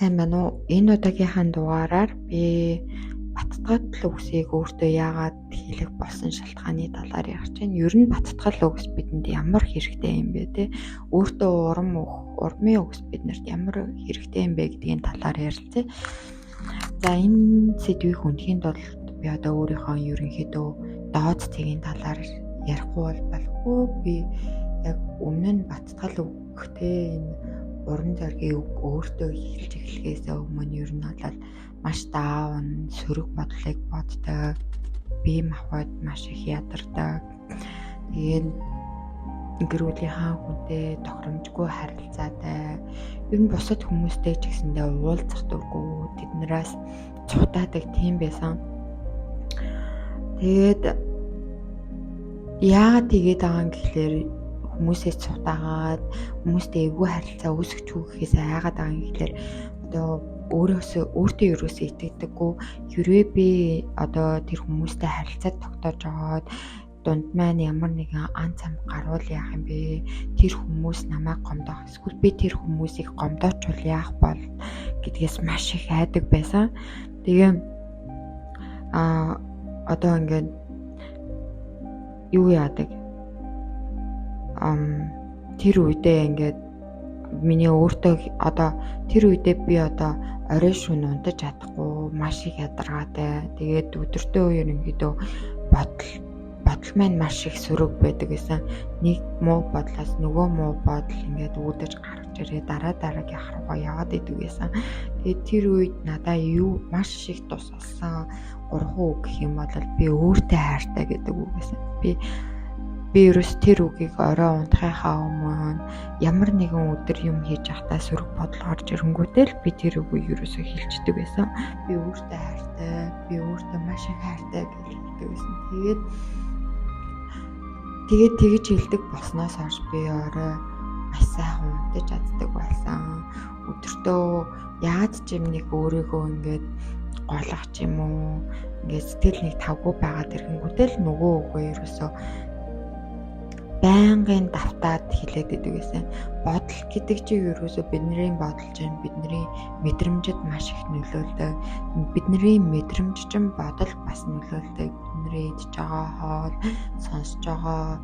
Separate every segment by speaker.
Speaker 1: Сайн байна уу? Энэ удаагийнхаа дугаараар би баттгал үгсийг өөртөө яагаад хэлэх болсон шалтгааны талаар ярих чинь. Ер нь баттгал үгс бидэнд ямар хэрэгтэй юм бэ те? Өөртөө урмын үгс биднэрт ямар хэрэгтэй юм бэ гэдгийн талаар ярилцъя. За энэ сэдвийг хүндэхийн тулд би одоо өөрийнхөө ерөнхийдөө доод цэгийн талаар ярихгүй болохгүй. Би яг өмнө нь баттгал үгтэй энэ уран зоригийн үг өөртөө хэлж эхлэхээс өмнө ер нь бол маш даавн сөрөг бодлыг боддог, бие махбод маш их ядардаг. Тэгээд гэр бүлийнхаа хүнтэй тохиромжгүй харилцаатай, ер нь бусад хүмүүстэй ч гэсэндээ уулзах дурггүй, тэднээс цутаадаг тийм байсан. Тэгээд яагаад тэгээд байгаа юм гэхлээр хүмүүсээс цутаагаад хүмүүстэй эвгүй харилцаа үүсгэж хүүхээс айгаад байгаа юм гэхлээр одоо өөртөө ерөөсөө итгэдэггүй. Хэрвээ би одоо тэр хүмүүстэй харилцаа тогтоож аваад дунд маань ямар нэгэн ан цам гарвал яах юм бэ? Тэр хүмүүс намайг гомдоох, эсвэл би тэр хүмүүсийг гомдоочвол яах бол гэдгээс маш их айдаг байсан. Тэгээ одоо ингээд юу яадаг? Тэр үедээ ингээд миний өөртөө одоо тэр үедээ би одоо орой шөнө унтаж чадахгүй, маш их ядаргаатай. Тэгээд өдөртөө ерөнхийдөө бодол маань маш их сөрөг байдаг гэсэн. Нэг муу бодлоос нөгөө муу бодол ингээд үүдэж гарч ирээ дараагийнхаа руугаа яваад идэг гэсэн. Тэгээд тэр үед надаа юу маш их тус олсон 3 үг гэх юм бол би өөртөө хайртай гэдэг үг гэсэн. Би ерөөс тэр үгийг орой унтахынхаа өмнө ямар нэгэн өдөр юм хийж байхдаа сөрөг бодол орж ирэнгүүтэл би тэр үгийг ерөөсөө хэлждэг байсан. Би өөртөө хайртай, би өөртөө маш их хайртай гэж хэлдэг байсан. Тэгээд тэгж хэлдэг болсноос хойш би орой маш сайхан унтаж чаддаг болсон. Өдөртөө яаж ч юм нэг өөрийгөө ингээд голох ч юм уу, ингээд сэтгэл нэг тавгүй байгаад ирэнгүүтэл нөгөө үгээ ерөөсөө байнгын давтаад хэлээд идэг гэсэн. Бодол гэдэг чинь ерөөсөө бидний бодол чинь бидний мэдрэмжид маш их нөлөөлдөг. Бидний мэдрэмж чинь бодол бас нөлөөлдөг. Бидний идж байгаа хоол, сонсож байгаа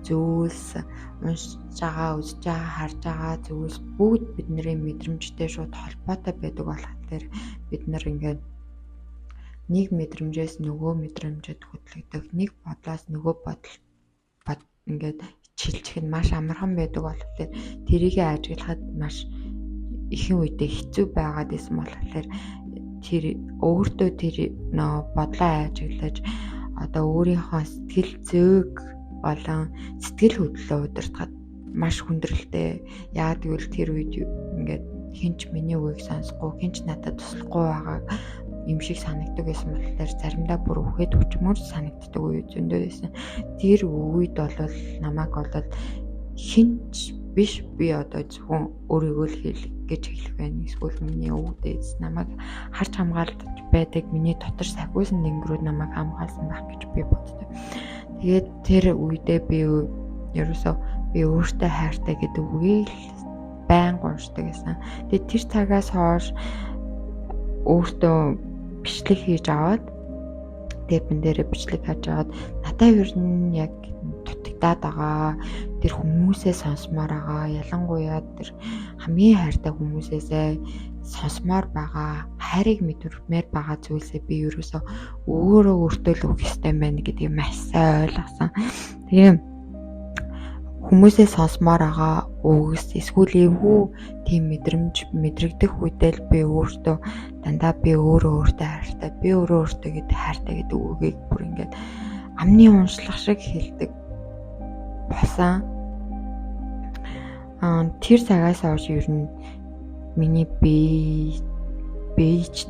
Speaker 1: зүйлс, уншиж байгаа, үзэж байгаа, харж байгаа зүйлс бүгд бидний мэдрэмжтэй шууд холбоотой байдаг болохоор бид нар ингээд нэг мэдрэмжээс нөгөө мэдрэмжэд хөдлөгдөг, нэг бодлоос нөгөө бодол ингээд чилжих нь маш амархан байдаг болохоор тэрийг ажиглахад маш ихэнх үедээ хэцүү байгаад исэн болохоор тэр өөртөө тэр бодлоо ажиглаж одоо өөрийнхөө сэтгэл зүйг болон сэтгэл хөдлөлөө удирдахад маш хүндрэлтэй. Яагаад гэвэл тэр үед ингээд хинч миний үгийг сонсохгүй, хинч надад туслахгүй байгаа юм шиг санагддаг байсан болохоор заримдаа бүр үхээд өчмөр санагддаг үе зөндөө байсан. Тэр үед бол намайг бол хинч биш, би одоо зөвхөн өөрийгөө л хэл гэж хэлэх байна. Эсвэл миний өвдөж намайг харж хамгаалж байдаг миний дотор сахиусан нэнгэрүүд намайг хамгаалсан байх гэж би боддог. Тэгээд тэр үедээ би ерөөсөө би өөртөө хайртай гэдэг үгийг байнга уншдаг гэсэн. Тэгээд тэр цагаас хойш өөртөө бичлэг хийж аваад тэпэн дээрээ бичлэг хийж аваад надад ер нь яг дутагдаад байгаа тэр хүмүүсээ сонсомоор байгаа, ялангуяа тэр хамгийн хайртай хүмүүсээсээ сонсомоор байгаа, хайрыг мэдэрмээр байгаа зүйлсээ би ерөөсөө өөртөө л өгөх ёстой юм байна гэдгийг маш сайн ойлгосон. Тэгээ хүмүүсээ сонсомоор байгаа үгс эсвэл эвгүй тийм мэдрэгдэх үедээ би өөртөө дандаа би өөртөө хайртай, би өөртөө гэдэг хайртай гэдэг үгийг бүр ингээд амны уншлах шиг хэлдэг болсон. Тэр цагаас хойш ер нь миний бийч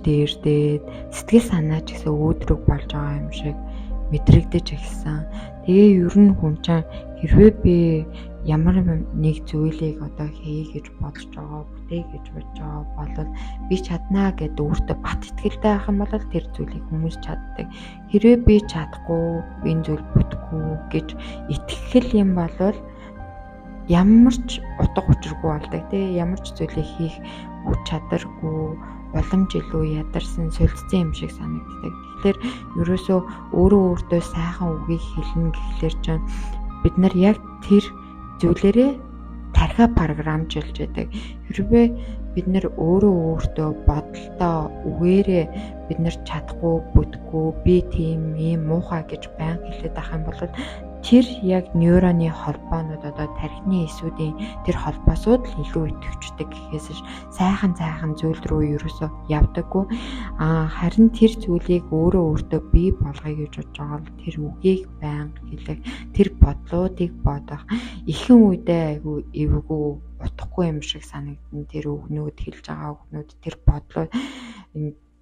Speaker 1: дээрдээ сэтгэл санаа ч гэсэн өөдрөг болж байгаа юм шиг мэдрэгдэж эхэлсэн. Тэгээ ер нь хүн чинь хэрвээ би ямар нэг зүйлийг одоо хийе гэж бодож байгаа, бүтэе гэж бодож байгаа бол би чаднаа гэдэг өөртөө бат итгэлтэй байх юм бол тэр зүйлийг хүмүүс чаддаг. Хэрвээ би чадахгүй, би энэ зүйл бүтэхгүй гэж итгэх юм бол ямар ч утга учиргүй болдог тий, ямар ч зүйлийг хийх хүч чадваргүй, уламж илүү ядарсан солилцсон юм шиг санагддаг. Тэгэхээр ерөөсөө өөрөө өөртөө сайхан үгийг хэлнэ гэхлээр чинь бид нар яг тэр зүйлээрээ тархиа програмжилж байдаг. Хэрвээ бид нар өөрөө өөртөө бодолтой үгээрээ бид нар чадахгүй, бүдэггүй, би тийм ийм муухай гэж байнга хэлээд ах юм бол тэр яг нейроны холбоонууд одоо тархины эсүүдийн тэр холбоосууд л илүү идэвхждэг гэхээс сайхан зүйл рүү ерөөсөө явдаггүй. Харин тэр зүйлийг өөрөө өөртөө бий болгоё гэж бодож байгаа бол тэр үгийг байнга хэлэх, тэр бодлуудыг бодох ихэнх үедээ айгүй эвгүй утгагүй юм шиг санагдана. Тэр үгнүүд хэлж байгаа үгнүүд тэр бодлоо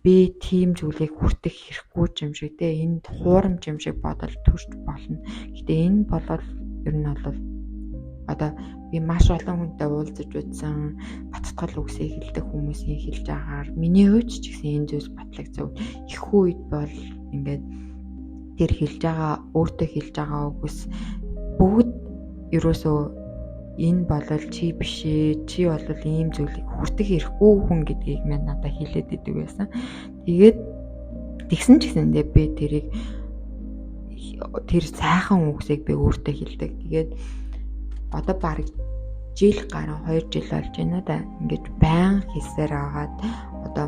Speaker 1: би тийм зүйлийг хүртэх хэрэггүй юм шиг те энд хуурамч юм шиг бодол төрж болно. Гэтэ энэ болол ер нь бол одоо би маш олон хүнтэй уулзаж үзсэн бацтгал үгсээ хэлдэг хүмүүсийн хэлж байгаагаар миний хувьд ч гэсэн энэ зүйлс батлагдсан. Их үед бол ингээд тэр хэлж байгаа өөртөө хэлж байгаа үгс бүгд ерөөсөө энэ болол чи биш ээ, чи бол ийм зүйлийг хүртэх хэрэггүй хүн гэдгийг маань надад хэлээд идэг байсан. Тэгээд тэгсэн ч гэсэндээ би тэр сайхан үгсийг би өөртөө хэлдэг. Тэгээд одоо бараг жил гаруй 2 жил болж байна да. Ингээд байнга хэлсээр агаад одоо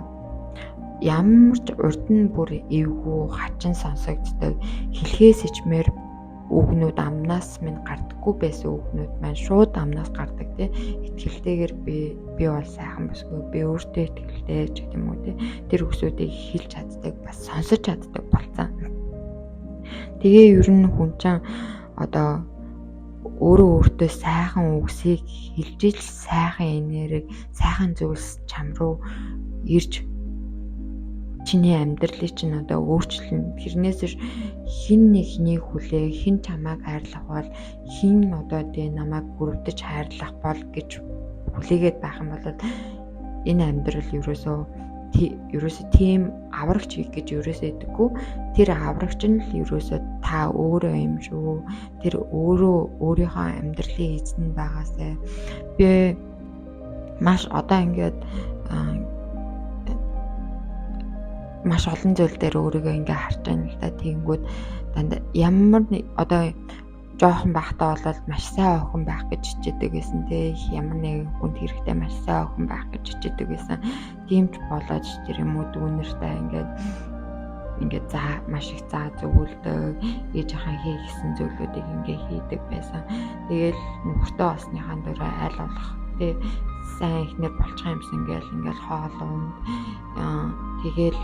Speaker 1: ямар ч урд нь бүр эвгүй хачин сонсогддог хэлхээс ичмээр үгнүүд амнаас минь гардаггүй байсан үгнүүд маань шууд амнаас гардаг тий. Итгэлтэйгээр би бол сайхан басгүй, би өөртөө итгэлтэй ч гэдэг юм уу тий. Тэр үгсүүдийг хэлж чаддаг, бас сонсож чаддаг болсон. Тэгээ ер нь хүн чинь одоо өөртөө сайхан үгсийг хэлж ил сайхан энерги, сайхан зүйлс чам руу ирж чиний амьдралыг чинь одоо өөрчлөн. Тэрнээс хин нэгнийг хүлээ, хин чамайг хайрлах бол, хин одоо тэ намайг бүрдэж хайрлах бол гэж хүлээгээд байх юм бол энэ амьдрал ерөөсөө тийм аврагч хийх гэж ерөөсөө идэггүй. Тэр аврагч нь л ерөөсөө та өөрөө юм шүү. Тэр өөрийнхөө амьдралын эзэн байгаасай. Би маш одоо ингээд маш олон зүйл дээр өөрийгөө ингээ харж байна л да. Тэгэнгүүт дандаа ямар нэг одоо жоохон байхдаа бол маш сайн охин байх гэж хичээдэг байсан те. Ямар нэгэн хүнд хэрэгтэй маш сайн охин байх гэж хичээдэг байсан. Тийм ч болоод тэр юм уу дүүнэртэй ингээд маш их заа зөвлөдөг. Ээж ахаа хий гэсэн зүйлүүдийг ингээ хийдэг байсан. Тэгээл нөхөртөө осныхаа дөрөө айл болох те. Сайн ихнэр болчих юмсан ингээл хоол унд тэгээл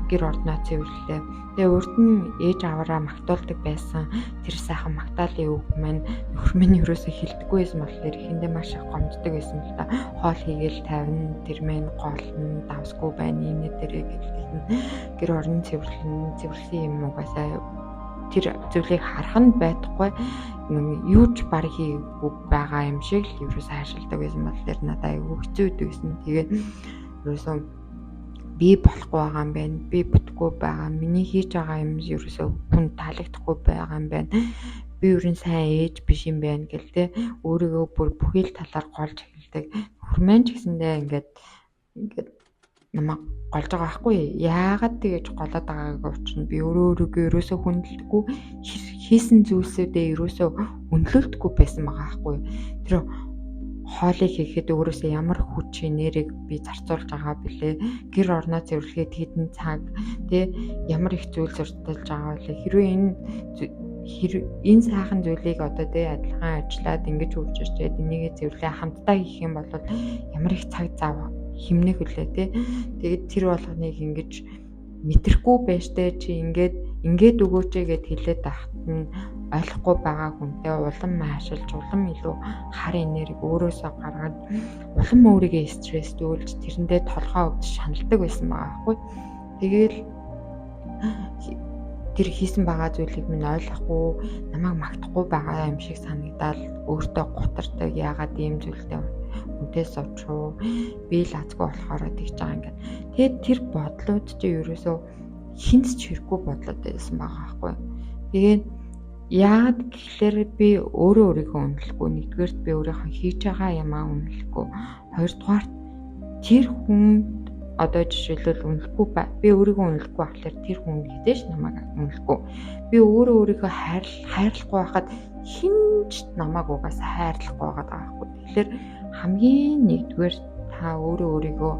Speaker 1: гэр ордноо цэвэрлээ. Тэгээ урд нь ээж аваараа магтуулдаг байсан. Тэр сайхан магтаалын үг маань нөхөр минь ерөөсөө хэлдэггүй байсан болохоор ихэндээ маш их гомддог байсан л да. Хоол хийгээл тавина, тэр маань голно, давсгүй байна, энэ дээрээ гэлтэн гэр орон цэвэрлсэн юм угаасаа тэр зүйлийг харах нь байхгүй юу ч баг хийгээгүй байгаа юм шиг л ерөөсөө хайшилдаг байсан болохоор надад айгүй хэцүү байсан. Тэгээд ерөөсөө би болохгүй байгаа юм байна. Би бүтггүй байгаа. Миний хийж байгаа юм ерөөсөө хүн таалагдахгүй байгаа юм байна. Би өөрийн сайн ээж биш юм байна гэл те. Өөрийгөө бүр бүхэл талаар голж эхэлдэг. Хөрмэн ч гэсэндээ ингээд намайг голж байгаа байхгүй. Яагаад тэгэж голоод байгааг учир нь би өөрийгөө ерөөсөө хүндэлдэггүй. Хийсэн зүйлсүүдээ ерөөсөө үнэлэлтгүй байсан байгаа байхгүй. Тэр хоолыг хийхэд өөрөөсөө ямар хүч энергийг би зарцуулж байгаа бэлээ. Гэр орноо цэвэрлэхэд хэдэн цаг тэ ямар их зүйл зурдалж байгаа вэ? Хэрвээ энэ сайхан зүйлийг одоо тэ адилхан ажиллаад ингэж хөгжиж энийг цэвэрлээ хамтдаа хийх юм бол ямар их цаг зав хэмнэх үлээ тэ. Тэгээд тэр болгоныг ингэж мэдрэхгүй байж тэ чи ингээд өгөөч гэд хэлээд тахт нь ойлгохгүй байгаа хүнтэй улам маашилж улам илүү хар энерги өөрөөсөө гаргаад улам өөрийгөө стресстүүлж тэрэндээ толгоо өвдөж шаналдаг байсан байгаа байхгүй. Тэгээл тэр хийсэн байгаа зүйлийг минь ойлгохгүй намайг магтахгүй байгаа юм шиг санагдаад өөртөө гутардаг. Яагаад ийм зүйлтэй үнтээс очоо би л азгүй болохоор тэгж байгаа ингээд. Тэгээд тэр бодлууд чи ерөөсөө хинт ч хэрэггүй бодлоод байсан байгаа байхгүй. Тэгээд Яагаад гэхээр би өөрөө өөрийгөө үнэлэхгүй. Нэгдүгээрт би өөрийнхөө хийж байгаа юмаа үнэлэхгүй. Хоёрдугаарт тэр хүнд одоо жишээлбэл үнэлэхгүй би өөрийгөө үнэлэхгүй болохоор тэр хүн мэдээж намайг үнэлэхгүй. Би өөрөө өөрийгөө хайрлахгүй байхад хинч намайг угаасаа хайрлахгүй байгаа байхгүй. Тэгэхээр хамгийн нэгдүгээр та өөрөө өөрийгөө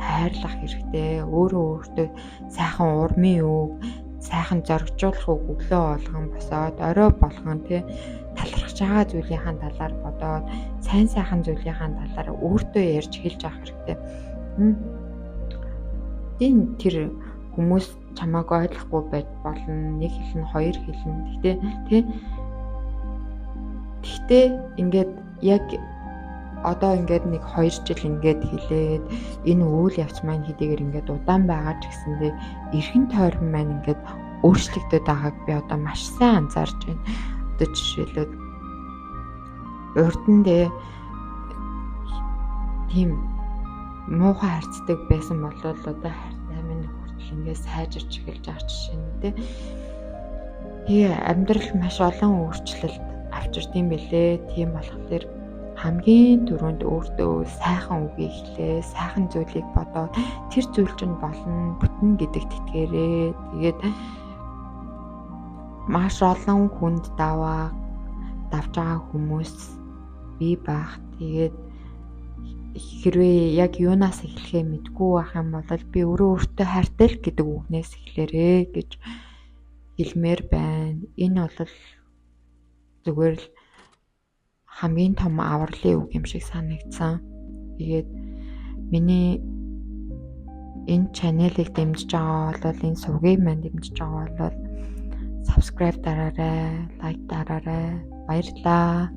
Speaker 1: хайрлах хэрэгтэй. Өөрөө өөртөө сайхан урмын үг, сайхан зоригжуулах үг өглөө болгон босоод орой болгон талархаж байгаа зүйлийнхаа талаар бодоод сайн сайхан зүйлийнхаа талаар өөртөө ярьж хэлж авах хэрэгтэй. Тэр хүмүүс чамааг ойлгохгүй байж болно. Нэг хэлнэ, хоёр хэлнэ. Гэхдээ ингээд яг одоо ингээд нэг 2 жил ингээд хэлээд энэ үйл явц маань хэдийгээр ингээд удаан байгаа ч гэсэндээ эрхэн тойрон маань ингээд өөрчлөгдөд байгааг би одоо маш сайн анзаарч байна. Одоо жишээлбэл урдандээ тийм муухай харцдаг байсан бол одоо хайртай минь хүртэл ингээд сайжирч эхэлж байгаа жишээ нь тий амьдрал маш олон өөрчлөлт авчирдсан бэлээ. Тийм болохоор хамгийн түрүүнд өөртөө сайхан үгийг хэлээ, сайхан зүйлийг бодоод тэр зүйл чинь болно бүтэн гэдэгт итгээрэй. Тэгээд маш олон хүнд давж байгаа хүмүүс бий байх. Тэгээд хэрвээ яг юунаас эхлэхээ мэдгүй байх юм бол би өөртөө хайртай л гэдэг үгнээс эхлээрэй гэж хэлмээр байна. Энэ бол зүгээр л хамгийн том авралын үг юм шиг санагдсан. Тэгээд миний энэ чаналыг дэмжиж байгаа бол энэ сувгийг маань дэмжиж байгаа бол subscribe дараарай, лайк дараарай. Баярлалаа.